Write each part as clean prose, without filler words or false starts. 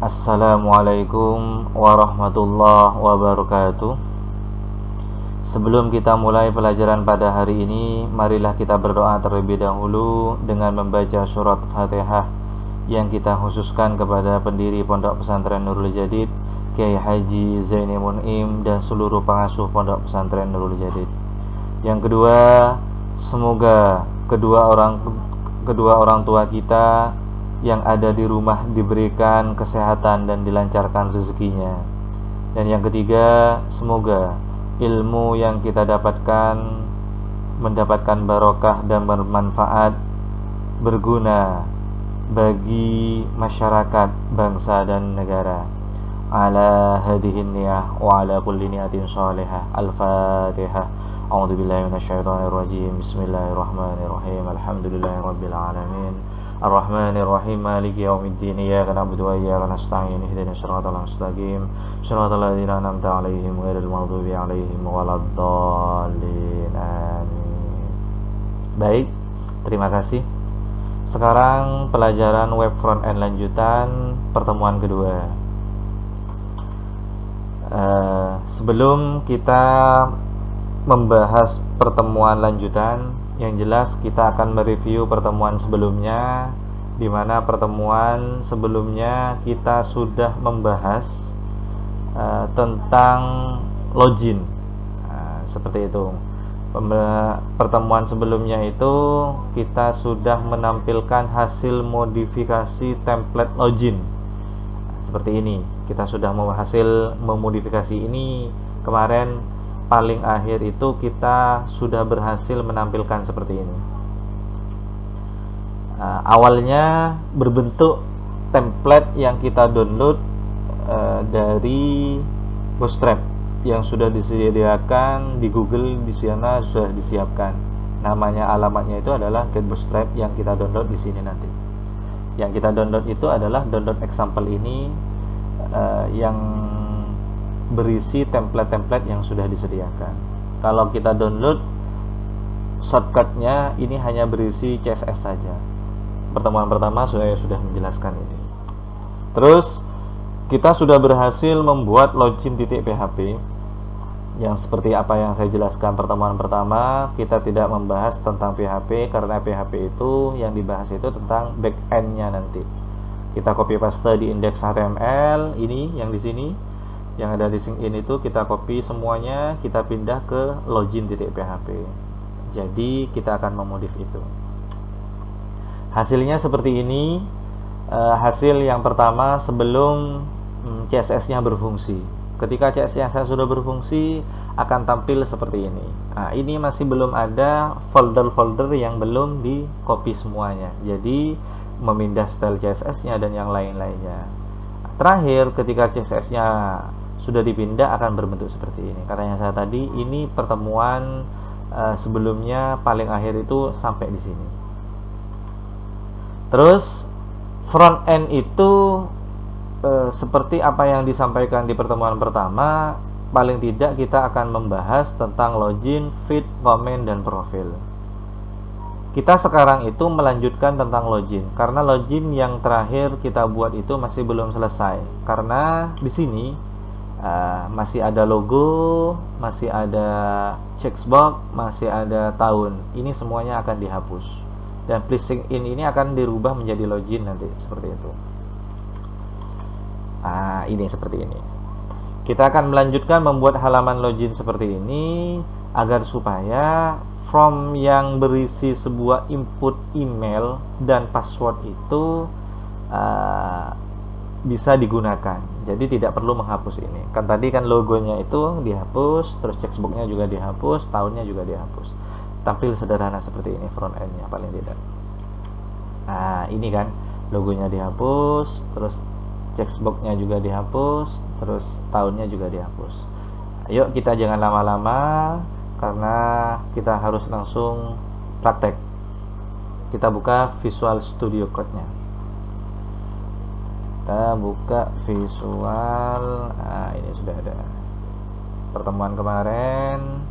Assalamualaikum warahmatullahi wabarakatuh. Sebelum kita mulai pelajaran pada hari ini, marilah kita berdoa terlebih dahulu dengan membaca surat Fatihah yang kita khususkan kepada pendiri Pondok Pesantren Nurul Jadid, Kiai Haji Zaini Mun'im, dan seluruh pengasuh Pondok Pesantren Nurul Jadid. Yang kedua, semoga kedua orang tua kita yang ada di rumah diberikan kesehatan dan dilancarkan rezekinya. Dan yang ketiga, semoga ilmu yang kita dapatkan mendapatkan barokah dan bermanfaat, berguna bagi masyarakat, bangsa dan negara. Ala hadihin niyah wa ala kulli niyatin shalihah. Al-Fatihah. A'udzu billahi minasyaitonir rajim. Bismillahirrahmanirrahim. Alhamdulillahirabbil alamin. Ar-Rahmanir Rahim, Maliki Yaumiddin. Iyyaka na'budu wa iyyaka nasta'in. Ihdinas siratal mustaqim. Shiratal ladzina an'amta 'alaihim ghairil maghdubi 'alaihim waladdallin. Amin. Baik, terima kasih. Sekarang pelajaran web front end lanjutan pertemuan kedua. Sebelum kita membahas pertemuan lanjutan, yang jelas kita akan mereview pertemuan sebelumnya, di mana pertemuan sebelumnya kita sudah membahas tentang login. Seperti itu. Pertemuan sebelumnya itu kita sudah menampilkan hasil modifikasi template login. Seperti ini. Kita sudah hasil memodifikasi ini kemarin. Paling akhir itu kita sudah berhasil menampilkan seperti ini. Awalnya berbentuk template yang kita download dari Bootstrap yang sudah disediakan di Google. Di sana sudah disiapkan. Namanya, alamatnya itu adalah Get Bootstrap yang kita download di sini nanti. Yang kita download itu adalah download example ini yang berisi template-template yang sudah disediakan. Kalau kita download shortcutnya ini hanya berisi CSS saja. Pertemuan pertama saya sudah menjelaskan ini. Terus kita sudah berhasil membuat login.php yang seperti apa yang saya jelaskan pertemuan pertama. Kita tidak membahas tentang PHP karena PHP itu yang dibahas itu tentang backend-nya nanti. Kita copy paste di index HTML ini yang di sini. Yang ada di sing-in itu kita copy semuanya, kita pindah ke login.php. Jadi kita akan memodif itu. Hasilnya seperti ini. Hasil yang pertama sebelum CSS-nya berfungsi. Ketika CSS-nya sudah berfungsi akan tampil seperti ini. Nah, ini masih belum ada folder-folder yang belum di copy semuanya. Jadi memindah style CSS-nya dan yang lain-lainnya. Terakhir, ketika CSS-nya sudah dipindah akan berbentuk seperti ini. Katanya saya tadi, ini pertemuan sebelumnya paling akhir itu sampai di sini. Terus front end itu seperti apa yang disampaikan di pertemuan pertama, paling tidak kita akan membahas tentang login, feed, comment, dan profil. Kita sekarang itu melanjutkan tentang login, karena login yang terakhir kita buat itu masih belum selesai. Karena di sini masih ada logo, masih ada checkbox, masih ada tahun. Ini semuanya akan dihapus. Dan please sign in ini akan dirubah menjadi login nanti, seperti itu. Ini seperti ini. Kita akan melanjutkan membuat halaman login seperti ini agar supaya form yang berisi sebuah input email dan password itu bisa digunakan. Jadi tidak perlu menghapus ini. Kan tadi kan logonya itu dihapus, terus checkboxnya juga dihapus, tahunnya juga dihapus. Tampil sederhana seperti ini front end-nya paling tidak. Ini kan logonya dihapus, terus checkboxnya juga dihapus, terus tahunnya juga dihapus. Ayo kita jangan lama-lama karena kita harus langsung praktek. Kita buka Visual Studio Code-nya. Kita buka visual. Ini sudah ada. Pertemuan kemarin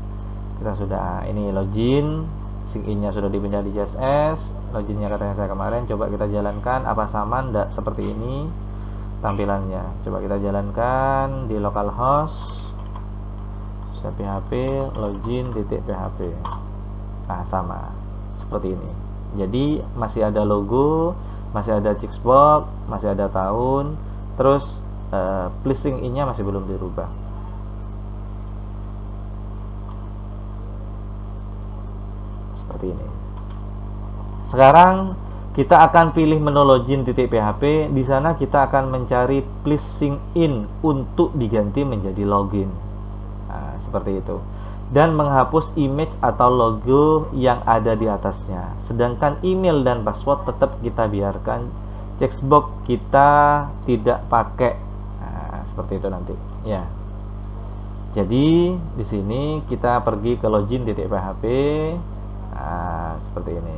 kita sudah ini login, sign-in-nya sudah dipindah di CSS. Loginnya katanya saya kemarin, coba kita jalankan apa sama enggak seperti ini. tampilannya. Coba kita jalankan di localhost php login.php. Nah, sama seperti ini. Jadi masih ada logo, masih ada checkbox, masih ada tahun, terus placing in-nya masih belum dirubah. Seperti ini. Sekarang kita akan pilih menu login.php. Di sana kita akan mencari placing in untuk diganti menjadi login. Nah, seperti itu. Dan menghapus image atau logo yang ada di atasnya. Sedangkan email dan password tetap kita biarkan. Checkbox kita tidak pakai. Nah, seperti itu nanti. Ya. Jadi di sini kita pergi ke login.php. Nah, seperti ini.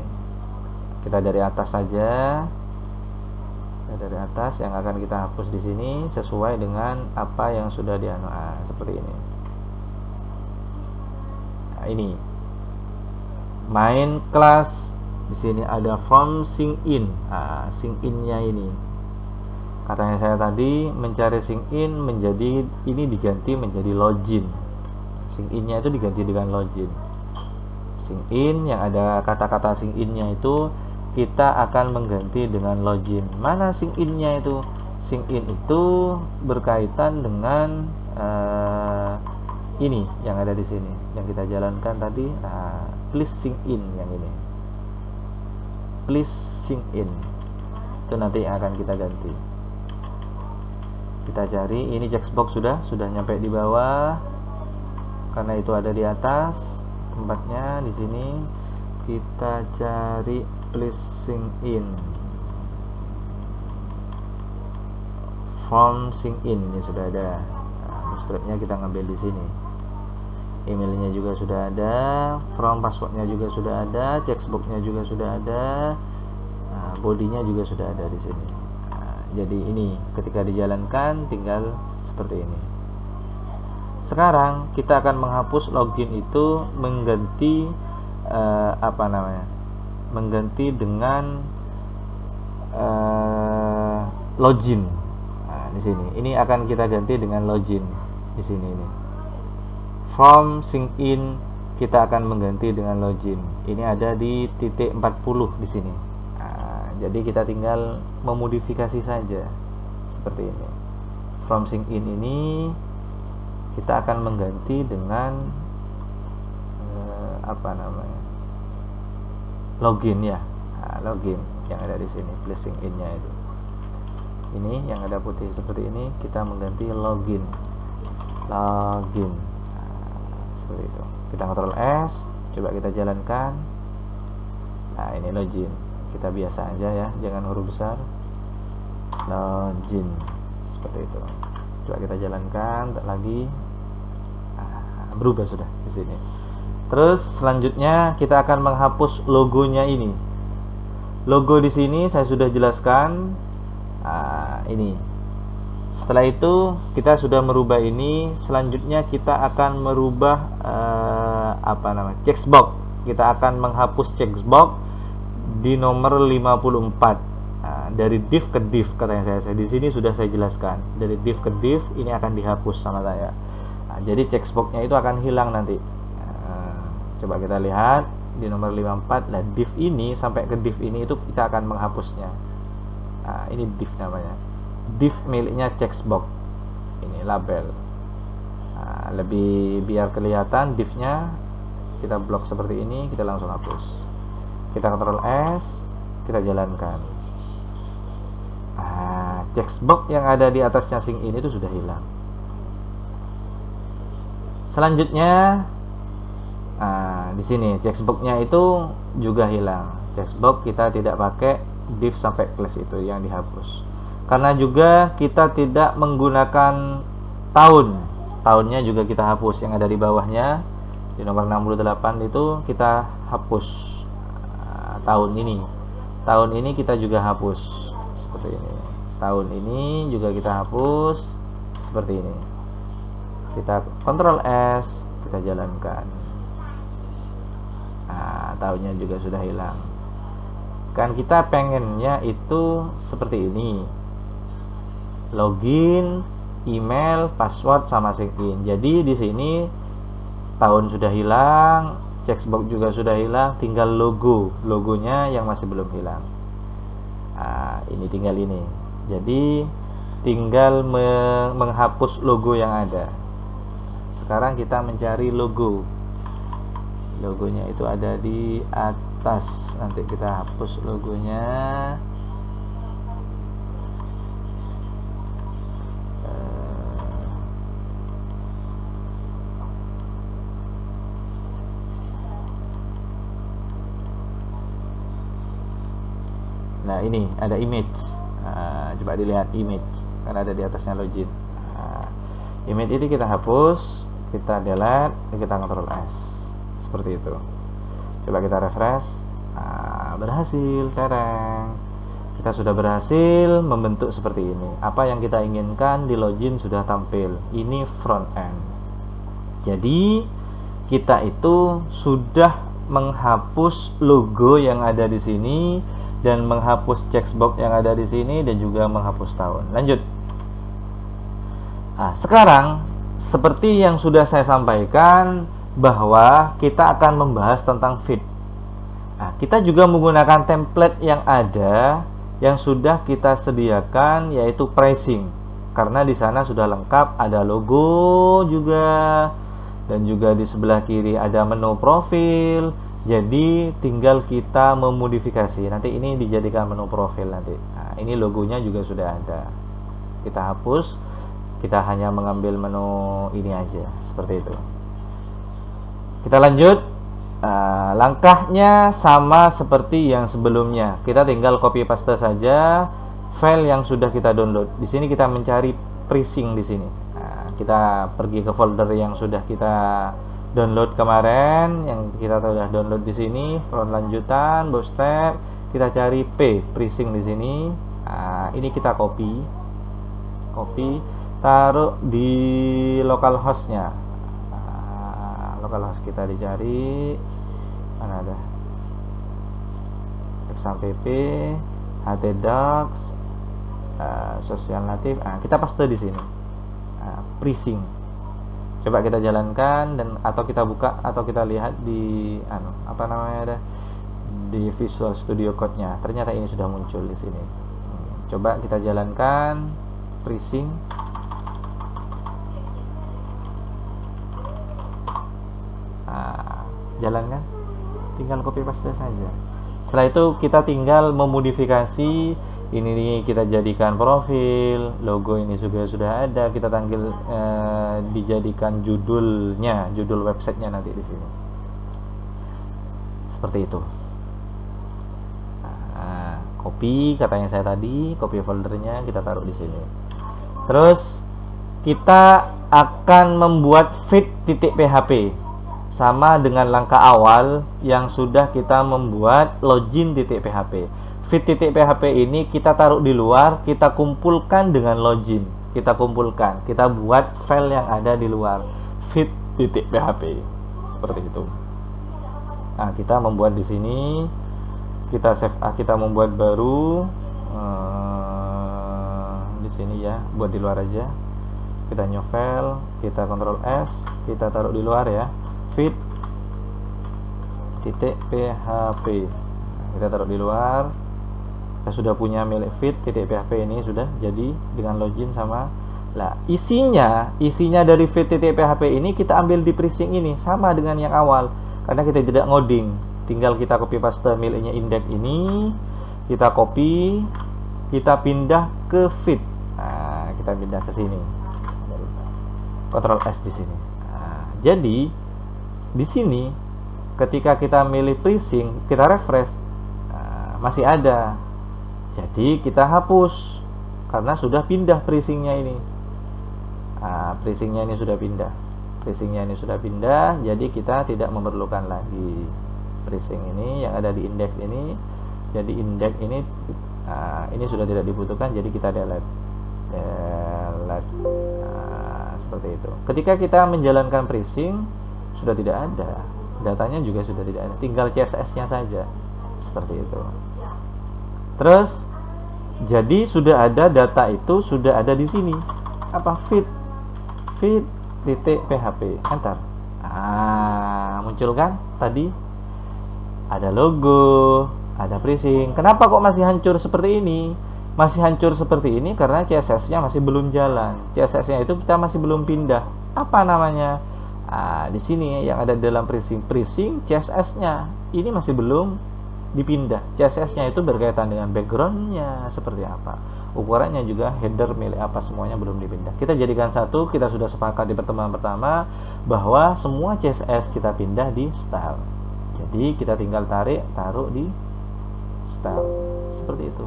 Kita dari atas saja. Kita dari atas, yang akan kita hapus di sini sesuai dengan apa yang sudah seperti ini. Nah, ini main class. Di sini ada from sync in. Nah, sync in-nya ini. Katanya saya tadi mencari sync in menjadi ini diganti menjadi login. Sync in-nya itu diganti dengan login. Sync in yang ada kata-kata sync in-nya itu kita akan mengganti dengan login. Mana sync in-nya itu? Sync in itu berkaitan dengan ini yang ada di sini, yang kita jalankan tadi. Please sync in yang ini. Please sync in. Itu nanti yang akan kita ganti. Kita cari, ini checkbox sudah nyampe di bawah. Karena itu ada di atas tempatnya di sini. Kita cari please sync in. From sync in ini sudah ada. Nah, scriptnya kita ngambil di sini. Emailnya juga sudah ada, from passwordnya juga sudah ada, checkboxnya juga sudah ada, bodinya juga sudah ada di sini. Jadi ini ketika dijalankan tinggal seperti ini. Sekarang kita akan menghapus login itu mengganti mengganti dengan login. Nah, di sini. Ini akan kita ganti dengan login di sini ini. From sync in kita akan mengganti dengan login. Ini ada di titik 40 di sini. Nah, jadi kita tinggal memodifikasi saja seperti ini. From sync in ini kita akan mengganti dengan login ya. Nah, login yang ada di sini, placing in-nya itu. Ini yang ada putih seperti ini, kita mengganti login. Login. Seperti itu. Kita Ctrl S, coba kita jalankan. Nah, ini login. Kita biasa aja ya, jangan huruf besar. Login. Seperti itu. Coba kita jalankan lagi. Berubah sudah di sini. Terus selanjutnya kita akan menghapus logonya ini. Logo di sini saya sudah jelaskan. Ini. Setelah itu kita sudah merubah ini. Selanjutnya kita akan merubah checkbox. Kita akan menghapus checkbox di nomor 54. Dari div ke div katanya saya di sini sudah saya jelaskan. Dari div ke div ini akan dihapus sama saya. Jadi checkboxnya itu akan hilang nanti. Coba kita lihat di nomor 54. Nah, div ini sampai ke div ini itu kita akan menghapusnya. Ini div namanya. Div miliknya checkbox. Ini label. Lebih biar kelihatan divnya, kita blok seperti ini, kita langsung hapus. Kita Ctrl S, kita jalankan. Checkbox yang ada di atasnya sync ini itu sudah hilang. Selanjutnya, di sini checkboxnya itu juga hilang. Checkbox kita tidak pakai, div sampai class itu yang dihapus. Karena juga kita tidak menggunakan tahun. Tahunnya juga kita hapus, yang ada di bawahnya di nomor 68 itu kita hapus. Tahun ini kita juga hapus seperti ini. Tahun ini juga kita hapus seperti ini. Kita Ctrl S, kita jalankan. Tahunnya juga sudah hilang. Kan kita pengennya itu seperti ini. login, email, password sama sign in. Jadi di sini tahun sudah hilang, checkbox juga sudah hilang, tinggal logonya yang masih belum hilang. Nah, ini tinggal ini. Jadi tinggal menghapus logo yang ada. Sekarang kita mencari logonya itu ada di atas. Nanti kita hapus logonya. Nah, ini ada image. Coba dilihat image, kan ada di atasnya login. Image ini kita hapus, kita delete, kita Ctrl S seperti itu. Coba kita refresh. Berhasil, tereng. Kita sudah berhasil membentuk seperti ini. Apa yang kita inginkan di login sudah tampil. Ini front end. Jadi kita itu sudah menghapus logo yang ada di sini dan menghapus checkbox yang ada di sini dan juga menghapus tahun. Lanjut. Sekarang seperti yang sudah saya sampaikan bahwa kita akan membahas tentang feed. Kita juga menggunakan template yang ada yang sudah kita sediakan, yaitu pricing. Karena di sana sudah lengkap, ada logo juga dan juga di sebelah kiri ada menu profil. Jadi tinggal kita memodifikasi. Nanti ini dijadikan menu profil nanti. Ini logonya juga sudah ada. Kita hapus. Kita hanya mengambil menu ini aja, seperti itu. Kita lanjut. Langkahnya sama seperti yang sebelumnya. Kita tinggal copy paste saja file yang sudah kita download. Di sini kita mencari pricing di sini. Kita pergi ke folder yang sudah kita download kemarin, yang kita sudah download di sini, front lanjutan, bootstrap, kita cari pricing di sini. Ini kita copy, taruh di localhost-nya. Localhost kita dicari, mana ada? XAMPP, htdocs, social native. Kita paste di sini. Pricing. Coba kita jalankan dan atau kita buka atau kita lihat di di Visual Studio Code-nya. Ternyata ini sudah muncul di sini. Coba kita jalankan pricing. Jalankan. Tinggal copy paste saja. Setelah itu kita tinggal memodifikasi. Ini kita jadikan profil, logo ini sudah ada, kita tanggil dijadikan judul websitenya nanti di sini. Seperti itu. Copy katanya saya tadi, copy foldernya kita taruh di sini. Terus kita akan membuat feed.php sama dengan langkah awal yang sudah kita membuat login.php. Feed.php ini kita taruh di luar, kita kumpulkan dengan login. Kita buat file yang ada di luar feed.php. Seperti itu. Kita membuat di sini, kita save, kita membuat baru di sini ya, buat di luar aja. Kita new file, kita Ctrl S, kita taruh di luar ya, feed.php. Kita taruh di luar. Kita sudah punya milik feed.php ini sudah jadi dengan login sama. Isinya dari feed.php ini kita ambil di pricing ini sama dengan yang awal karena kita tidak ngoding. Tinggal kita copy paste miliknya index ini, kita copy, kita pindah ke feed. Kita pindah ke sini. Ctrl S di sini. Jadi di sini ketika kita milih pricing, kita refresh, masih ada. Jadi kita hapus karena sudah pindah pricingnya ini. Pricingnya ini sudah pindah. Jadi kita tidak memerlukan lagi pricing ini yang ada di index ini. Jadi index ini ini sudah tidak dibutuhkan. Jadi kita delete. Seperti itu. Ketika kita menjalankan pricing sudah tidak ada, datanya juga sudah tidak ada. Tinggal CSS-nya saja. Seperti itu. Terus Jadi sudah ada data itu, sudah ada di sini. Apa? Feed titik php, enter. Muncul kan tadi ada logo, ada pricing. Kenapa kok masih hancur seperti ini? Masih hancur seperti ini karena CSS-nya masih belum jalan. CSS-nya itu kita masih belum pindah. Apa namanya? Di sini yang ada dalam pricing CSS-nya ini masih belum dipindah. CSS-nya itu berkaitan dengan background-nya seperti apa, ukurannya juga, header milik apa, semuanya belum dipindah. Kita jadikan satu. Kita sudah sepakat di pertemuan pertama bahwa semua CSS kita pindah di style. Jadi kita tinggal taruh di style seperti itu.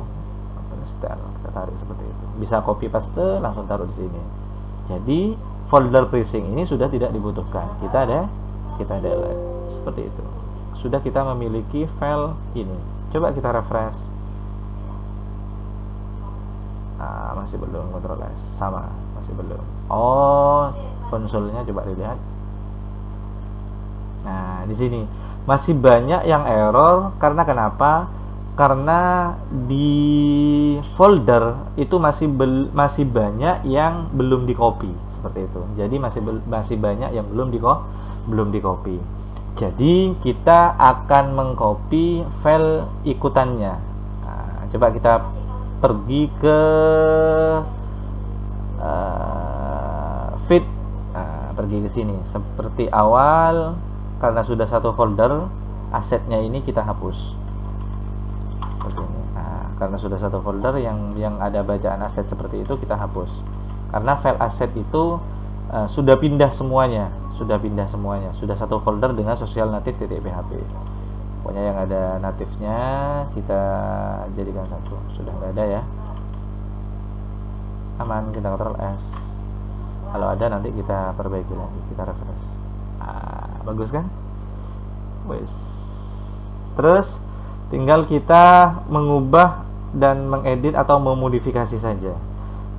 Style kita tarik seperti itu. Bisa copy paste, langsung taruh di sini. Jadi folder pricing ini sudah tidak dibutuhkan. Kita delete seperti itu. Sudah kita memiliki file ini. Coba kita refresh. Masih belum, Ctrl S. Sama, masih belum. Konsolnya coba dilihat. Nah, di sini masih banyak yang error. Karena kenapa? Karena di folder itu masih banyak yang belum di copy seperti itu. Jadi masih banyak yang belum di copy. Jadi kita akan mengcopy file ikutannya. Coba kita pergi ke feed. Pergi ke sini seperti awal. Karena sudah satu folder, asetnya ini kita hapus. Seperti ini. Karena sudah satu folder yang ada bacaan aset seperti itu, kita hapus. Karena file aset itu sudah pindah semuanya. Sudah satu folder dengan social native.php. Pokoknya yang ada natifnya kita jadikan satu. Sudah nggak ada ya, aman. Kita Ctrl S. Kalau ada nanti kita perbaiki lagi, kita refresh. Bagus kan? Wes. Terus tinggal kita mengubah dan mengedit atau memodifikasi saja.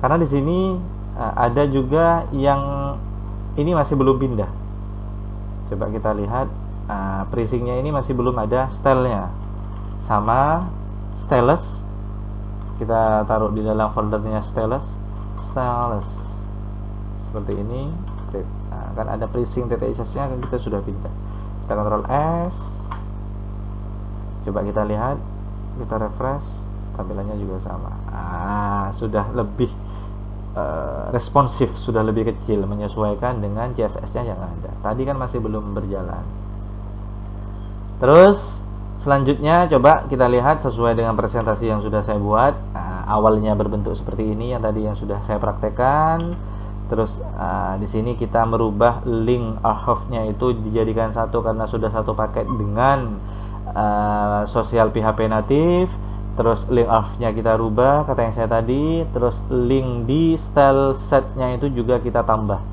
Karena di sini ada juga yang ini masih belum pindah. Coba kita lihat, pricingnya ini masih belum ada stylenya. Sama stylus, kita taruh di dalam foldernya stylus. Seperti ini. Kan ada pricing TTS-nya, kan kita sudah pindah. Kita Ctrl S. Coba kita lihat, kita refresh, tampilannya juga sama. Sudah lebih responsif, sudah lebih kecil, menyesuaikan dengan CSS-nya yang ada. Tadi kan masih belum berjalan. Terus selanjutnya coba kita lihat sesuai dengan presentasi yang sudah saya buat. Awalnya berbentuk seperti ini, yang tadi yang sudah saya praktekkan. Terus di sini kita merubah link archive-nya itu dijadikan satu karena sudah satu paket dengan social PHP native. Terus link archive-nya kita rubah kata yang saya tadi. Terus link di style set-nya itu juga kita tambah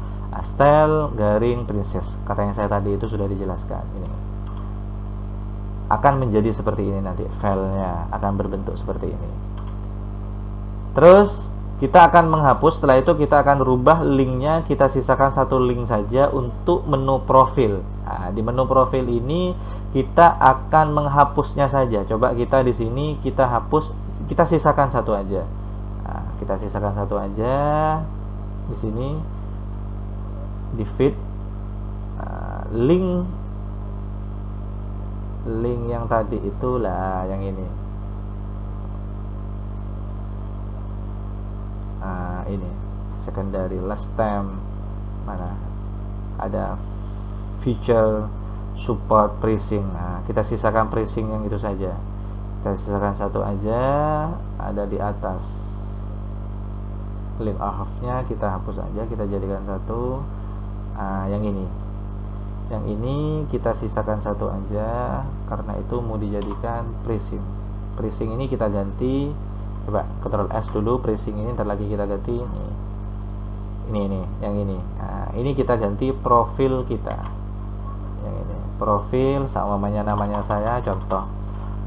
style garing princess. Kata yang saya tadi itu sudah dijelaskan. Ini akan menjadi seperti ini nanti, filenya akan berbentuk seperti ini. Terus kita akan menghapus. Setelah itu kita akan rubah linknya, kita sisakan satu link saja untuk menu profil. Di menu profil ini kita akan menghapusnya saja. Coba kita di sini kita hapus, kita sisakan satu aja. Kita sisakan satu aja di sini di feed. Link yang tadi itulah yang ini. Ini secondary last time, mana ada feature support pricing. Kita sisakan pricing yang itu saja. Kita sisakan satu aja, ada di atas. Link archive-nya kita hapus aja, kita jadikan satu. Yang ini kita sisakan satu aja karena itu mau dijadikan pricing. Pricing ini kita ganti. Coba Ctrl S dulu, pricing ini ntar lagi kita ganti ini yang ini. Ini kita ganti profil kita. Yang ini profil sama namanya saya, contoh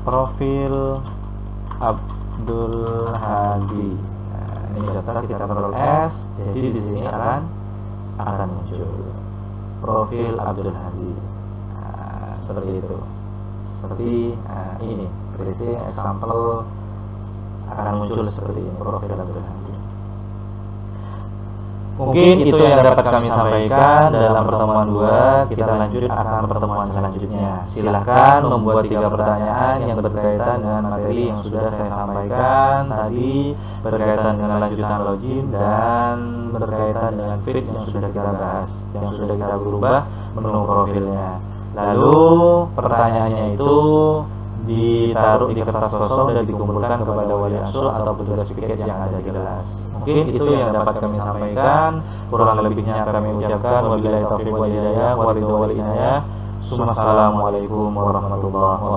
profil Abdul Hadi. Ini contoh, kita Ctrl S, jadi di sini akan muncul profil Abdul Hadi. Seperti itu. Seperti ini pricing example akan muncul seperti ini, profil Abdul Hadi. Mungkin itu yang dapat kami sampaikan dalam pertemuan 2. Kita lanjut akan pertemuan selanjutnya. Silahkan membuat 3 pertanyaan yang berkaitan dengan materi yang sudah saya sampaikan tadi, berkaitan dengan lanjutan login dan berkaitan dengan fit yang sudah kita bahas, yang sudah kita berubah menu profilnya. Lalu pertanyaannya itu ditaruh di kertas kosong dan dikumpulkan kepada wali asuh atau petugas piket yang ada di kelas. Mungkin itu yang dapat kami sampaikan. Kurang lebihnya kami ucapkan wabillahi taufiq wal hidayah, Assalamualaikum warahmatullahi wabarakatuh.